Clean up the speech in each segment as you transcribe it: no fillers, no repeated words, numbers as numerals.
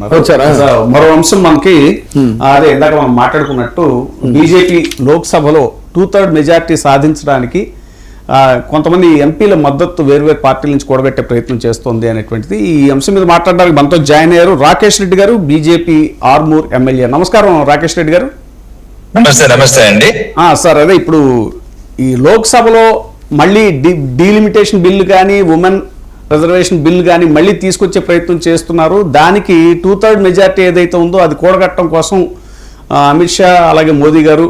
మరో అంశం మనకి అదే ఇందాక మనం మాట్లాడుకున్నట్టు బీజేపీ లోక్సభలో 2/3 మెజార్టీ సాధించడానికి కొంతమంది ఎంపీల మద్దతు వేర్వేరు పార్టీల నుంచి కూడగట్టే ప్రయత్నం చేస్తోంది అనేటువంటిది. ఈ అంశం మీద మాట్లాడడానికి మనతో జాయిన్ అయ్యారు రాకేష్ రెడ్డి గారు, బీజేపీ ఆర్మూర్ ఎమ్మెల్యే. నమస్కారం రాకేష్ రెడ్డి గారు. నమస్తే అండి. సార్, అదే ఇప్పుడు ఈ లోక్సభలో మళ్ళీ డీలిమిటేషన్ బిల్లు కానీ ఉమెన్ రిజర్వేషన్ బిల్ కానీ మళ్ళీ తీసుకొచ్చే ప్రయత్నం చేస్తున్నారు. దానికి 2/3 మెజార్టీ ఏదైతే ఉందో అది కూడగట్టడం కోసం అమిత్ షా అలాగే మోదీ గారు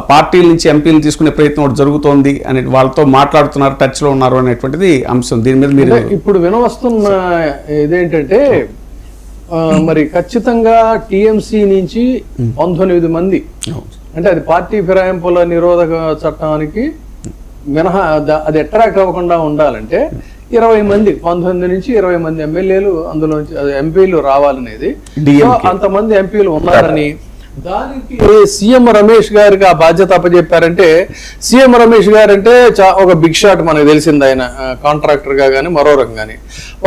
పార్టీల నుంచి ఎంపీలు తీసుకునే ప్రయత్నం ఒకటి జరుగుతోంది అని వాళ్ళతో మాట్లాడుతున్నారు, టచ్లో ఉన్నారు అనేటువంటిది అంశం. దీని మీద మీరు ఇప్పుడు వినవస్తున్న ఇదేంటంటే మరి ఖచ్చితంగా టీఎంసీ నుంచి 19 మంది, అంటే అది పార్టీ ఫిరాయింపుల నిరోధక చట్టానికి మినహా అది అట్రాక్ట్ అవ్వకుండా ఉండాలంటే 20 మంది 19 నుంచి 20 మంది ఎమ్మెల్యేలు అందులో ఎంపీలు రావాలనేది. అంతమంది ఎంపీలు ఉన్నారని దానికి సీఎం రమేష్ గారికి ఆ బాధ్యత అప్పచెప్పారంటే, సీఎం రమేష్ గారు అంటే ఒక బిగ్ షాట్ మనకు తెలిసింది. ఆయన కాంట్రాక్టర్ గా కానీ మరో రకం కానీ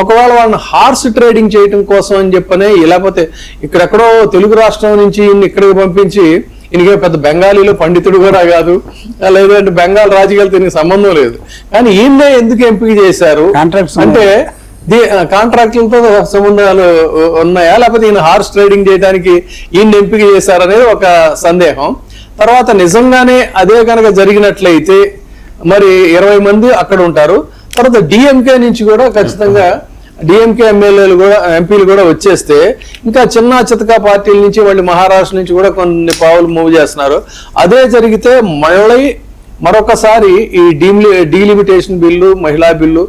ఒకవేళ వాళ్ళని హార్స్ ట్రేడింగ్ చేయడం కోసం అని చెప్పనే, లేకపోతే ఇక్కడెక్కడో తెలుగు రాష్ట్రం నుంచి ఇక్కడికి పంపించి ఈయనకే పెద్ద బెంగాలీలో పండితుడు కూడా కాదు, లేదంటే బెంగాల్ రాజకీయాలతో దీనికి సంబంధం లేదు, కానీ ఈయన్నే ఎందుకు ఎంపిక చేశారు అంటే కాంట్రాక్టులతో సంబంధాలు ఉన్నాయా, లేకపోతే ఈయన హార్స్ ట్రేడింగ్ చేయడానికి ఈయన ఎంపిక చేశారనేది ఒక సందేహం. తర్వాత నిజంగానే అదే కనుక జరిగినట్లయితే మరి 20 మంది అక్కడ ఉంటారు. తర్వాత డిఎంకే నుంచి కూడా ఖచ్చితంగా డిఎంకే ఎమ్మెల్యేలు కూడా ఎంపీలు కూడా వచ్చేస్తే ఇంకా చిన్న చితకా పార్టీల నుంచి వాళ్ళు మహారాష్ట్ర నుంచి కూడా కొన్ని పావులు మూవ్ చేస్తున్నారు. అదే జరిగితే మళ్ళీ మరొకసారి ఈ డీలిమిటేషన్ బిల్లు, మహిళా బిల్లు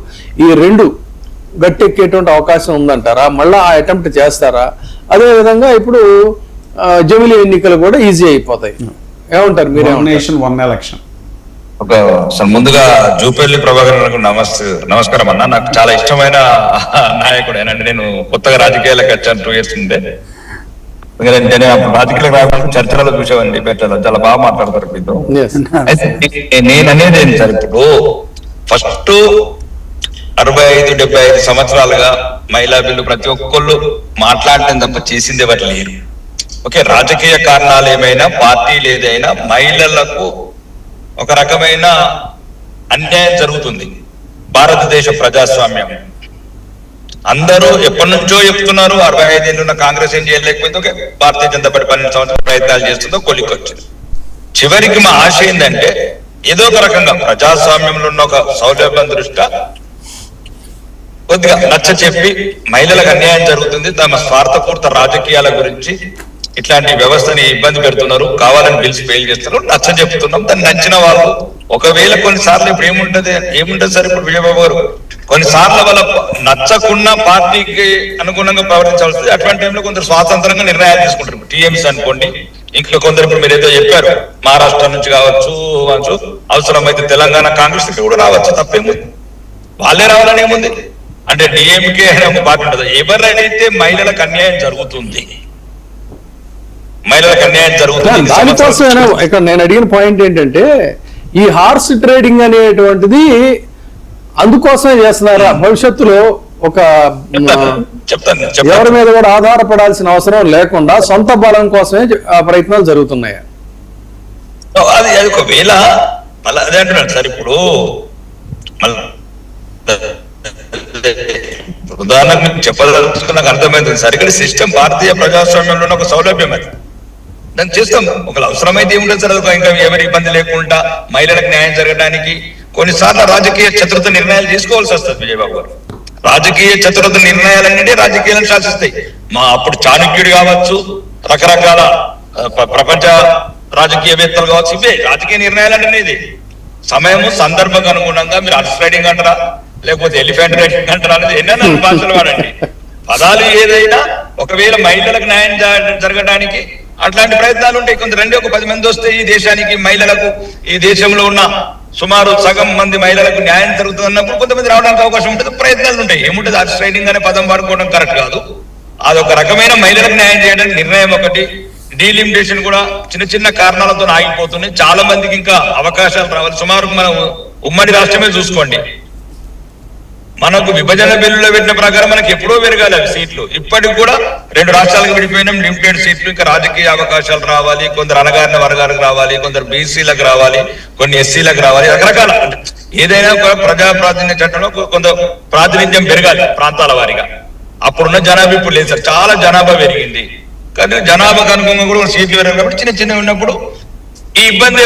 ఈ రెండు గట్టెక్కేటువంటి అవకాశం ఉందంటారా? మళ్ళీ ఆ అటెంప్ట్ చేస్తారా? అదే విధంగా ఇప్పుడు జమిలీ ఎన్నికలు కూడా ఈజీ అయిపోతాయి. ఏమంటారు మీరు? One election. ముందుగా జూపల్లి ప్రభాకర్ నమస్కారం అన్న. నాకు చాలా ఇష్టమైన నాయకుడు. ఏనంటే నేను కొత్తగా రాజకీయాలకు వచ్చాను 2 years ఉండే. రాజకీయాలకు రాకుండా చర్చలలో చూసేవాడిని. పెట్టాలి చాలా బాగా మాట్లాడతారు మీతో. నేను అనేది ఏంటి సార్, ఇప్పుడు ఫస్ట్ 65-75 సంవత్సరాలుగా మహిళా బిల్లు ప్రతి ఒక్కళ్ళు మాట్లాడటం తప్ప చేసిందే వాటి లేరు. ఓకే, రాజకీయ కారణాలు ఏమైనా, పార్టీలు ఏదైనా, మహిళలకు ఒక రకమైన అన్యాయం జరుగుతుంది. భారతదేశ ప్రజాస్వామ్యం అందరూ ఎప్పటి నుంచో చెప్తున్నారు. 65 ఏళ్ళున్న కాంగ్రెస్ ఏం చేయలేకపోయింది. ఓకే, భారతీయ జనతా పార్టీ 12 సంవత్సరాలు ప్రయత్నాలు చేస్తుందో కొలికొచ్చింది. చివరికి మా ఆశ ఏంటంటే ఏదో ఒక రకంగా ప్రజాస్వామ్యంలో ఉన్న ఒక సౌలభ్యం దృష్ట్యా కొద్దిగా నచ్చ చెప్పి మహిళలకు అన్యాయం జరుగుతుంది, తమ స్వార్థపూర్త రాజకీయాల గురించి ఇట్లాంటి వ్యవస్థని ఇబ్బంది పెడుతున్నారు, కావాలని బిల్స్ ఫెయిల్ చేస్తున్నారు, నచ్చ చెప్తున్నాం. దాన్ని నచ్చిన వాళ్ళు ఒకవేళ కొన్నిసార్లు ఇప్పుడు ఏముంటది సార్, ఇప్పుడు విజయబాబు గారు కొన్నిసార్లు వాళ్ళ నచ్చకున్న పార్టీకి అనుగుణంగా ప్రవర్తించాల్సి వస్తుంది. అటువంటి టైంలో కొందరు స్వాతంత్రంగా నిర్ణయాలు తీసుకుంటారు. టీఎంసీ అనుకోండి, ఇంకా కొందరు ఇప్పుడు మీరు ఏదో చెప్పారు మహారాష్ట్ర నుంచి కావచ్చు, అవసరమైతే తెలంగాణ కాంగ్రెస్ కూడా రావచ్చు, తప్పేముంది, వాళ్ళే రావాలని ఏముంది. అంటే డిఎంకే అనే ఒక పార్టీ ఉంటుంది. ఎవరైతే మహిళలకు అన్యాయం జరుగుతుంది, మహిళలకు అన్యాయం జరుగుతుంది. దానికోసం ఇక్కడ నేను అడిగిన పాయింట్ ఏంటంటే, ఈ హార్స్ ట్రేడింగ్ అనేటువంటిది అందుకోసమే చేస్తున్నారా? భవిష్యత్తులో ఒక ఎవరి మీద కూడా ఆధారపడాల్సిన అవసరం లేకుండా సొంత బలం కోసమే ప్రయత్నాలు జరుగుతున్నాయా? అది ఒకవేళ మళ్ళీ అదే అంటున్నాడు సార్. ఇప్పుడు ఉదాహరణకు చెప్పదలుచుకున్న నాకు అర్థమైంది సార్. ఇక్కడ సిస్టమ్ భారతీయ ప్రజాస్వామ్యంలో ఒక సౌలభ్యం అది, దాన్ని చేస్తాం. ఒకవేళ అవసరమైతే ఏముంటుంది సార్, ఇంకా ఎవరి ఇబ్బంది లేకుండా మహిళలకు న్యాయం జరగడానికి కొన్నిసార్లు రాజకీయ చతురత నిర్ణయాలు తీసుకోవాల్సి వస్తుంది. విజయబాబు గారు, రాజకీయ చతురత నిర్ణయాలన్నీ రాజకీయాలను శాసిస్తాయి. అప్పుడు చాణక్యుడు కావచ్చు, రకరకాల ప్రపంచ రాజకీయవేత్తలు కావచ్చు, ఇవే రాజకీయ నిర్ణయాలన్నీ. ఇది సమయము సందర్భకు అనుగుణంగా మీరు హార్స్ రైడింగ్ అంటారా, లేకపోతే ఎలిఫెంట్ రైడింగ్ అంటారా అనేది ఎన్నైనా భాషలు వాడండి. పదాలు ఏదైనా ఒకవేళ మహిళలకు న్యాయం జరగడానికి అట్లాంటి ప్రయత్నాలు ఉంటాయి. కొంత రండి, ఒక 10 మంది వస్తే ఈ దేశానికి మహిళలకు, ఈ దేశంలో ఉన్న సుమారు సగం మంది మహిళలకు న్యాయం జరుగుతున్నప్పుడు కొంతమంది రావడానికి అవకాశం ఉంటుంది, ప్రయత్నాలు ఉంటాయి. ఏముంటుంది, హార్స్ రైడింగ్ అనే పదం వాడుకోవడం కరెక్ట్ కాదు. అదొక రకమైన మహిళలకు న్యాయం చేయడానికి నిర్ణయం ఒకటి. డీలిమిటేషన్ కూడా చిన్న చిన్న కారణాలతో ఆగిపోతున్నాయి. చాలా మందికి ఇంకా అవకాశాలు రావాలి. సుమారు మనం ఉమ్మడి రాష్ట్రమే చూసుకోండి, మనకు విభజన బిల్లులో పెట్టిన ప్రకారం మనకి ఎప్పుడో పెరగాలి అవి సీట్లు. ఇప్పటికి కూడా 2 రాష్ట్రాలకు విడిపోయినాం, లిమిటెడ్ సీట్లు, ఇంకా రాజకీయ అవకాశాలు రావాలి, కొందరు అణగారిన వర్గాలకు రావాలి, కొందరు బీసీలకు రావాలి, కొన్ని ఎస్సీలకు రావాలి, రకరకాల ఏదైనా కూడా ప్రజా ప్రాతినిధ్య చట్టంలో కొంత ప్రాతినిధ్యం పెరగాలి ప్రాంతాల వారిగా. అప్పుడున్న జనాభా ఇప్పుడు లేదు సార్, చాలా జనాభా పెరిగింది. కానీ జనాభాకు అనుగుణంగా కూడా సీట్లు పెరగాలి కాబట్టి చిన్న చిన్న ఉన్నప్పుడు ఈ ఇబ్బంది